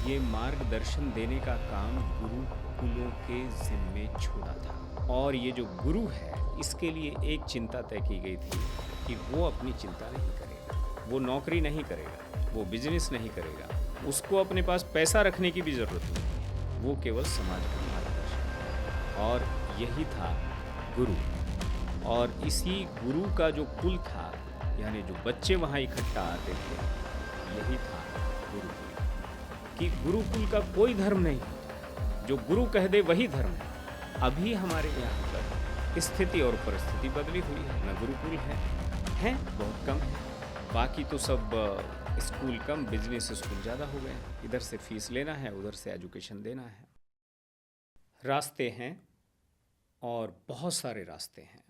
ये मार्गदर्शन देने का काम गुरुकुलों के ज़िम्मे छोड़ा था। और ये जो गुरु है, इसके लिए एक चिंता तय की गई थी कि वो अपनी चिंता नहीं करेगा, वो नौकरी नहीं करेगा, वो बिज़नेस नहीं करेगा, उसको अपने पास पैसा रखने की भी ज़रूरत नहीं, वो केवल समाज का मार्गदर्शन करेगा। और यही था गुरु। और इसी गुरु का जो कुल था, यानी जो बच्चे वहाँ इकट्ठा आते थे, यही था गुरुकुल। कि गुरुकुल का कोई धर्म नहीं होता, जो गुरु कह दे वही धर्म है। अभी हमारे यहाँ पर स्थिति और परिस्थिति बदली हुई है, न गुरुकुल है बहुत कम है। बाकी तो सब स्कूल कम, बिजनेस स्कूल ज़्यादा हो गए हैं। इधर से फीस लेना है, उधर से एजुकेशन देना है। रास्ते हैं और बहुत सारे रास्ते हैं।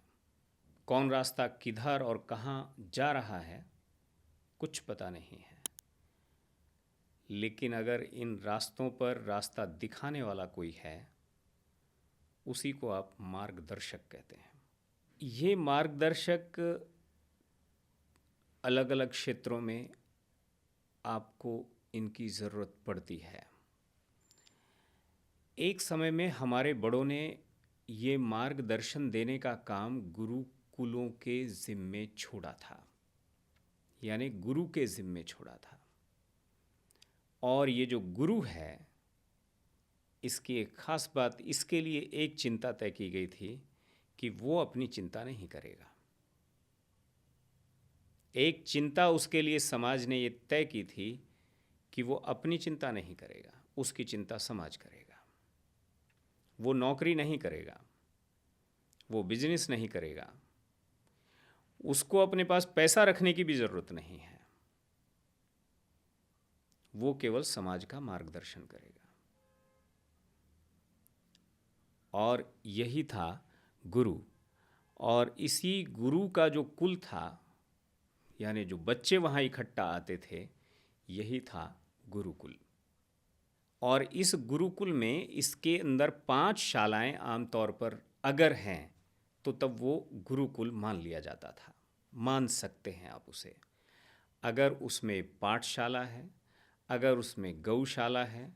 कौन रास्ता किधर और कहाँ जा रहा है, कुछ पता नहीं है। लेकिन अगर इन रास्तों पर रास्ता दिखाने वाला कोई है, उसी को आप मार्गदर्शक कहते हैं। ये मार्गदर्शक अलग अलग क्षेत्रों में आपको इनकी ज़रूरत पड़ती है। एक समय में हमारे बड़ों ने ये मार्गदर्शन देने का काम गुरुकुलों के ज़िम्मे छोड़ा था, यानी गुरु के ज़िम्मे छोड़ा था। और ये जो गुरु है, इसकी एक ख़ास बात, इसके लिए एक चिंता तय की गई थी कि वो अपनी चिंता नहीं करेगा। एक चिंता उसके लिए समाज ने ये तय की थी कि वो अपनी चिंता नहीं करेगा, उसकी चिंता समाज करेगा। वो नौकरी नहीं करेगा, वो बिजनेस नहीं करेगा, उसको अपने पास पैसा रखने की भी ज़रूरत नहीं है, वो केवल समाज का मार्गदर्शन करेगा। और यही था गुरु। और इसी गुरु का जो कुल था, यानी जो बच्चे वहाँ इकट्ठा आते थे, यही था गुरुकुल। और इस गुरुकुल में इसके अंदर 5 शालाएं आमतौर पर अगर हैं तो तब वो गुरुकुल मान लिया जाता था, मान सकते हैं आप उसे। अगर उसमें पाठशाला है, अगर उसमें गौशाला है,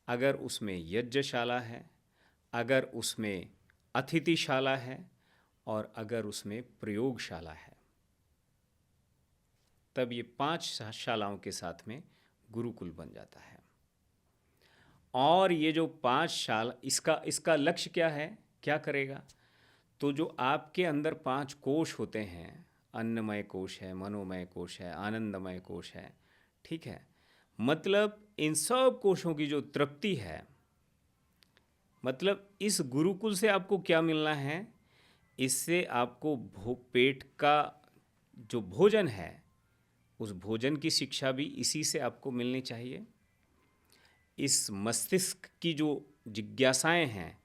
अगर उसमें यज्ञशाला है, अगर उसमें अतिथिशाला है, और अगर उसमें प्रयोगशाला है, तब ये 5 शालाओं के साथ में गुरुकुल बन जाता है। और ये जो 5 शाला, इसका लक्ष्य क्या है, क्या करेगा? तो जो आपके अंदर 5 कोश होते हैं, अन्नमय कोश है, मनोमय कोश है, आनंदमय कोश है, ठीक है, मतलब इन सब कोशों की जो तृप्ति है, मतलब इस गुरुकुल से आपको क्या मिलना है, इससे आपको पेट का जो भोजन है, उस भोजन की शिक्षा भी इसी से आपको मिलनी चाहिए। इस मस्तिष्क की जो जिज्ञासाएं हैं,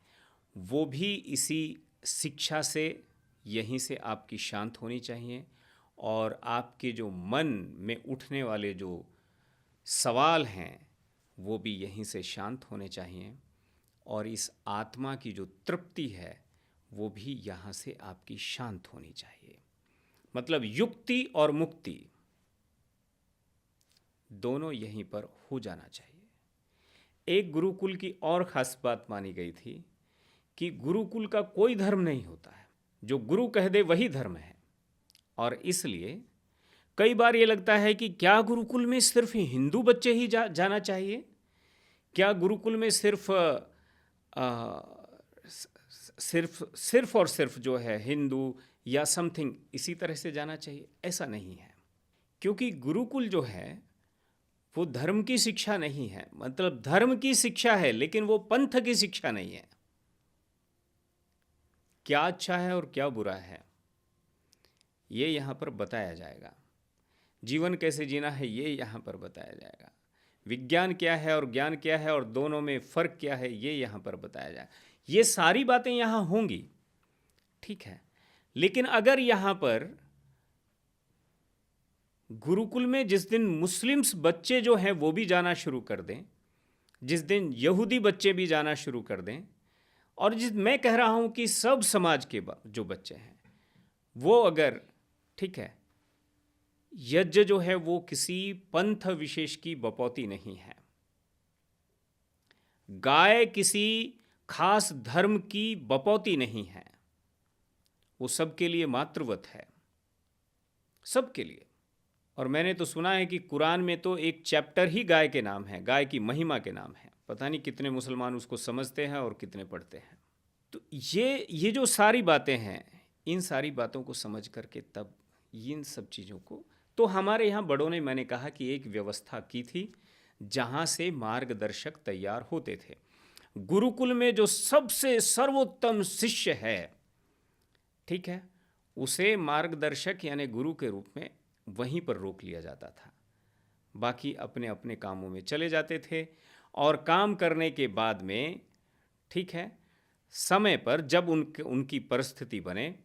वो भी इसी शिक्षा से, यहीं से आपकी शांत होनी चाहिए। और आपके जो मन में उठने वाले जो सवाल हैं, वो भी यहीं से शांत होने चाहिए। और इस आत्मा की जो तृप्ति है, वो भी यहाँ से आपकी शांत होनी चाहिए। मतलब युक्ति और मुक्ति दोनों यहीं पर हो जाना चाहिए। एक गुरुकुल की और ख़ास बात मानी गई थी कि गुरुकुल का कोई धर्म नहीं होता है, जो गुरु कह दे वही धर्म है। और इसलिए कई बार ये लगता है कि क्या गुरुकुल में सिर्फ हिंदू बच्चे ही जाना चाहिए? क्या गुरुकुल में सिर्फ और सिर्फ जो है हिंदू या समथिंग इसी तरह से जाना चाहिए? ऐसा नहीं है। क्योंकि गुरुकुल जो है वो धर्म की शिक्षा नहीं है, मतलब धर्म की शिक्षा है लेकिन वो पंथ की शिक्षा नहीं है। क्या अच्छा है और क्या बुरा है, ये यहाँ पर बताया जाएगा। जीवन कैसे जीना है, ये यहाँ पर बताया जाएगा। विज्ञान क्या है और ज्ञान क्या है और दोनों में फ़र्क क्या है, ये यहाँ पर बताया जाएगा। ये सारी बातें यहाँ होंगी, ठीक है। लेकिन अगर यहाँ पर गुरुकुल में जिस दिन मुस्लिम्स बच्चे जो हैं वो भी जाना शुरू कर दें, जिस दिन यहूदी बच्चे भी जाना शुरू कर दें, और मैं कह रहा हूँ कि सब समाज के जो बच्चे हैं वो अगर, ठीक है, यज्ञ जो है वो किसी पंथ विशेष की बपौती नहीं है, गाय किसी खास धर्म की बपौती नहीं है, वो सबके लिए मातृवत है, सबके लिए। और मैंने तो सुना है कि कुरान में तो एक चैप्टर ही गाय के नाम है, गाय की महिमा के नाम है। पता नहीं कितने मुसलमान उसको समझते हैं और कितने पढ़ते हैं। तो ये जो सारी बातें हैं, इन सारी बातों को समझ करके तब इन सब चीज़ों को, तो हमारे यहाँ बड़ों ने, मैंने कहा कि एक व्यवस्था की थी जहाँ से मार्गदर्शक तैयार होते थे। गुरुकुल में जो सबसे सर्वोत्तम शिष्य है, ठीक है, उसे मार्गदर्शक यानी गुरु के रूप में वहीं पर रोक लिया जाता था। बाकी अपने अपने कामों में चले जाते थे और काम करने के बाद में, ठीक है, समय पर जब उनकी परिस्थिति बने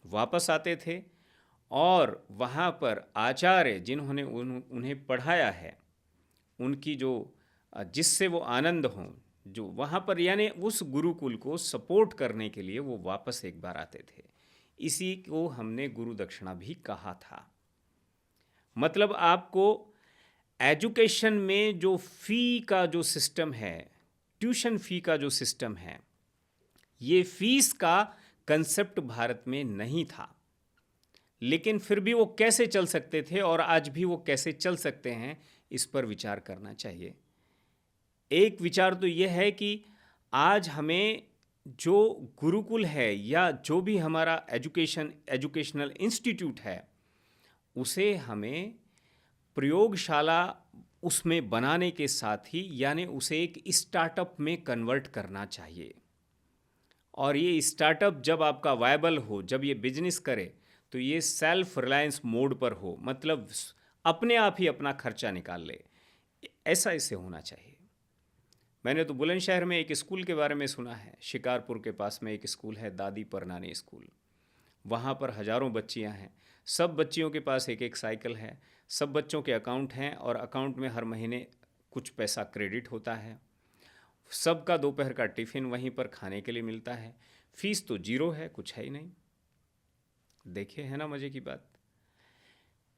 वापस आते थे और वहाँ पर आचार्य जिन्होंने उन्हें पढ़ाया है, उनकी जो जिससे वो आनंद हों, जो वहाँ पर यानी उस गुरुकुल को सपोर्ट करने के लिए वो वापस एक बार आते थे। इसी को हमने गुरु दक्षिणा भी कहा था। मतलब आपको एजुकेशन में जो फ़ी का जो सिस्टम है, ट्यूशन फ़ी का जो सिस्टम है, ये फ़ीस का कंसेप्ट भारत में नहीं था, लेकिन फिर भी वो कैसे चल सकते थे और आज भी वो कैसे चल सकते हैं, इस पर विचार करना चाहिए। एक विचार तो ये है कि आज हमें जो गुरुकुल है या जो भी हमारा एजुकेशनल इंस्टीट्यूट है, उसे हमें प्रयोगशाला उसमें बनाने के साथ ही यानी उसे एक स्टार्टअप में कन्वर्ट करना चाहिए। और ये स्टार्टअप जब आपका वायबल हो, जब ये बिजनेस करे, तो ये सेल्फ रिलायंस मोड पर हो, मतलब अपने आप ही अपना खर्चा निकाल ले, ऐसा इसे होना चाहिए। मैंने तो बुलंदशहर में एक स्कूल के बारे में सुना है, शिकारपुर के पास में एक स्कूल है, दादी परनानी स्कूल। वहाँ पर हज़ारों बच्चियाँ हैं, सब बच्चियों के पास एक एक साइकिल है, सब बच्चों के अकाउंट हैं और अकाउंट में हर महीने कुछ पैसा क्रेडिट होता है। सबका दोपहर का टिफ़िन वहीं पर खाने के लिए मिलता है। फ़ीस तो जीरो है, कुछ है ही नहीं। देखिए, है ना मज़े की बात।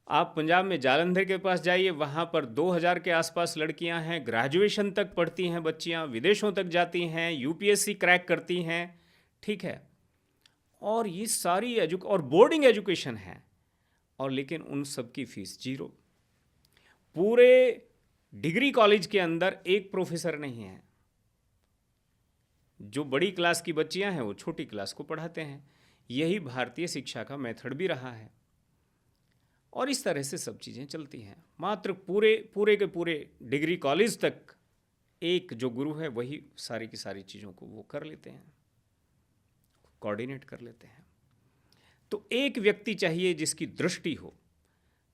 आप पंजाब में जालंधर के पास जाइए, वहाँ पर 2000 के आसपास लड़कियाँ हैं, ग्रेजुएशन तक पढ़ती हैं बच्चियाँ, विदेशों तक जाती हैं, यूपीएससी क्रैक करती हैं, ठीक है, और ये सारी और बोर्डिंग एजुकेशन है, और लेकिन उन सब की फ़ीस जीरो। पूरे डिग्री कॉलेज के अंदर एक प्रोफेसर नहीं है। जो बड़ी क्लास की बच्चियां हैं वो छोटी क्लास को पढ़ाते हैं। यही भारतीय शिक्षा का मेथड भी रहा है और इस तरह से सब चीज़ें चलती हैं। मात्र पूरे के पूरे डिग्री कॉलेज तक एक जो गुरु है वही सारी की सारी चीज़ों को वो कर लेते हैं, कोऑर्डिनेट कर लेते हैं। तो एक व्यक्ति चाहिए जिसकी दृष्टि हो,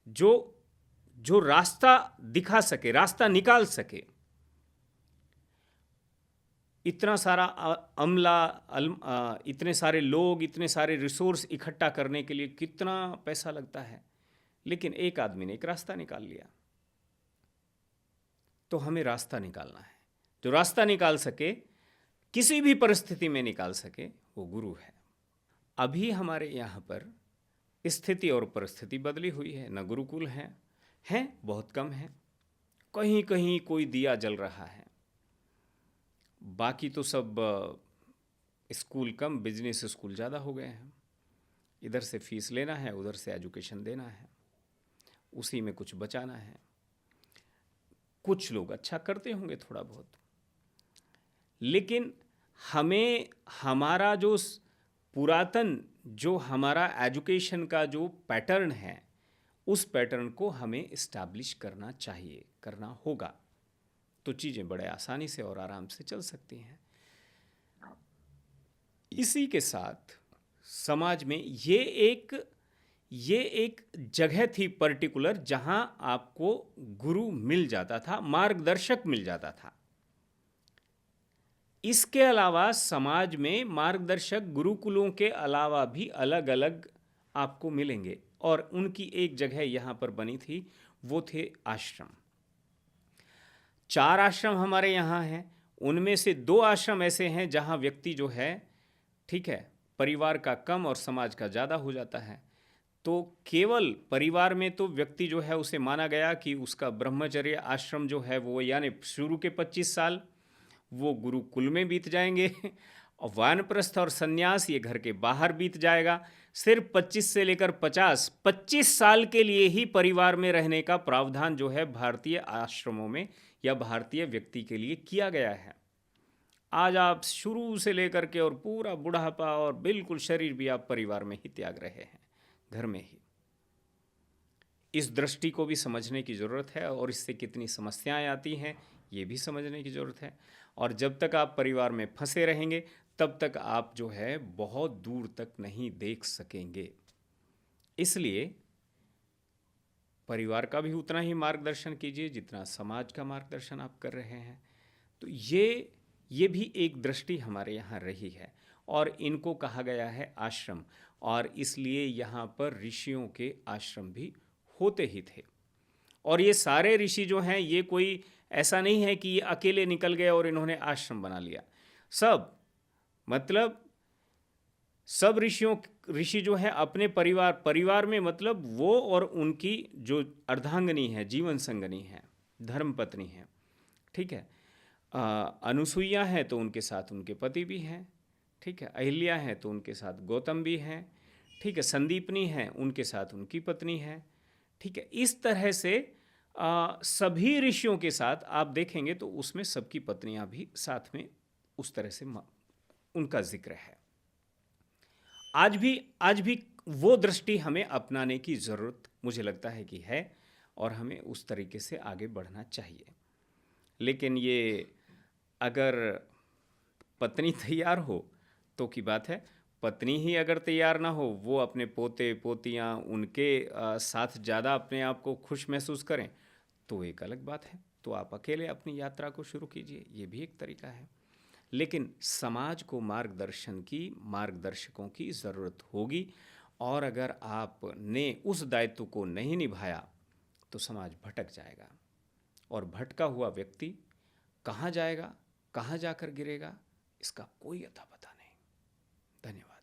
जो रास्ता दिखा सके, रास्ता निकाल सके। इतना सारा इतने सारे लोग, इतने सारे रिसोर्स इकट्ठा करने के लिए कितना पैसा लगता है, लेकिन एक आदमी ने एक रास्ता निकाल लिया। तो हमें रास्ता निकालना है। जो रास्ता निकाल सके, किसी भी परिस्थिति में निकाल सके, वो गुरु है। अभी हमारे यहाँ पर स्थिति और परिस्थिति बदली हुई है, न गुरुकुल हैं बहुत कम हैं, कहीं कहीं कोई दिया जल रहा है, बाकी तो सब स्कूल कम, बिजनेस स्कूल ज़्यादा हो गए हैं। इधर से फीस लेना है, उधर से एजुकेशन देना है, उसी में कुछ बचाना है। कुछ लोग अच्छा करते होंगे थोड़ा बहुत, लेकिन हमें हमारा जो पुरातन जो हमारा एजुकेशन का जो पैटर्न है, उस पैटर्न को हमें इस्टेब्लिश करना चाहिए, करना होगा, तो चीज़ें बड़े आसानी से और आराम से चल सकती हैं। इसी के साथ समाज में ये एक जगह थी पर्टिकुलर, जहां आपको गुरु मिल जाता था, मार्गदर्शक मिल जाता था। इसके अलावा समाज में मार्गदर्शक गुरुकुलों के अलावा भी अलग अलग आपको मिलेंगे, और उनकी एक जगह यहाँ पर बनी थी, वो थे आश्रम। 4 आश्रम हमारे यहाँ हैं, उनमें से 2 आश्रम ऐसे हैं जहाँ व्यक्ति जो है, ठीक है, परिवार का कम और समाज का ज़्यादा हो जाता है। तो केवल परिवार में तो व्यक्ति जो है उसे माना गया कि उसका ब्रह्मचर्य आश्रम जो है वो यानी शुरू के 25 साल वो गुरुकुल में बीत जाएंगे और वानप्रस्थ और सन्यास ये घर के बाहर बीत जाएगा। सिर्फ 25 से लेकर 25 साल के लिए ही परिवार में रहने का प्रावधान जो है भारतीय आश्रमों में या भारतीय व्यक्ति के लिए किया गया है। आज आप शुरू से लेकर के और पूरा बुढ़ापा और बिल्कुल शरीर भी आप परिवार में ही त्याग रहे हैं, घर में ही। इस दृष्टि को भी समझने की ज़रूरत है और इससे कितनी समस्याएं आती हैं ये भी समझने की ज़रूरत है। और जब तक आप परिवार में फंसे रहेंगे तब तक आप जो है बहुत दूर तक नहीं देख सकेंगे। इसलिए परिवार का भी उतना ही मार्गदर्शन कीजिए जितना समाज का मार्गदर्शन आप कर रहे हैं। तो ये भी एक दृष्टि हमारे यहाँ रही है और इनको कहा गया है आश्रम, और इसलिए यहाँ पर ऋषियों के आश्रम भी होते ही थे। और ये सारे ऋषि जो हैं ये कोई ऐसा नहीं है कि ये अकेले निकल गए और इन्होंने आश्रम बना लिया। सब ऋषि जो है अपने परिवार में, मतलब वो और उनकी जो अर्धांगिनी है, जीवन संगनी है, धर्मपत्नी है, ठीक है। अनुसुईया है तो उनके साथ उनके पति भी हैं, ठीक है। अहिल्या है तो उनके साथ गौतम भी हैं, ठीक है। संदीपनी है उनके साथ उनकी पत्नी है, ठीक है। इस तरह से सभी ऋषियों के साथ आप देखेंगे तो उसमें सबकी पत्नियां भी साथ में उस तरह से उनका जिक्र है। आज भी वो दृष्टि हमें अपनाने की ज़रूरत मुझे लगता है कि है और हमें उस तरीके से आगे बढ़ना चाहिए। लेकिन ये अगर पत्नी तैयार हो तो की बात है, पत्नी ही अगर तैयार ना हो, वो अपने पोते पोतियाँ उनके साथ ज़्यादा अपने आप को खुश महसूस करें तो एक अलग बात है। तो आप अकेले अपनी यात्रा को शुरू कीजिए, ये भी एक तरीका है। लेकिन समाज को मार्गदर्शकों की ज़रूरत होगी, और अगर आपने उस दायित्व को नहीं निभाया तो समाज भटक जाएगा, और भटका हुआ व्यक्ति कहाँ जाएगा, कहाँ जाकर गिरेगा, इसका कोई अता पता नहीं। धन्यवाद।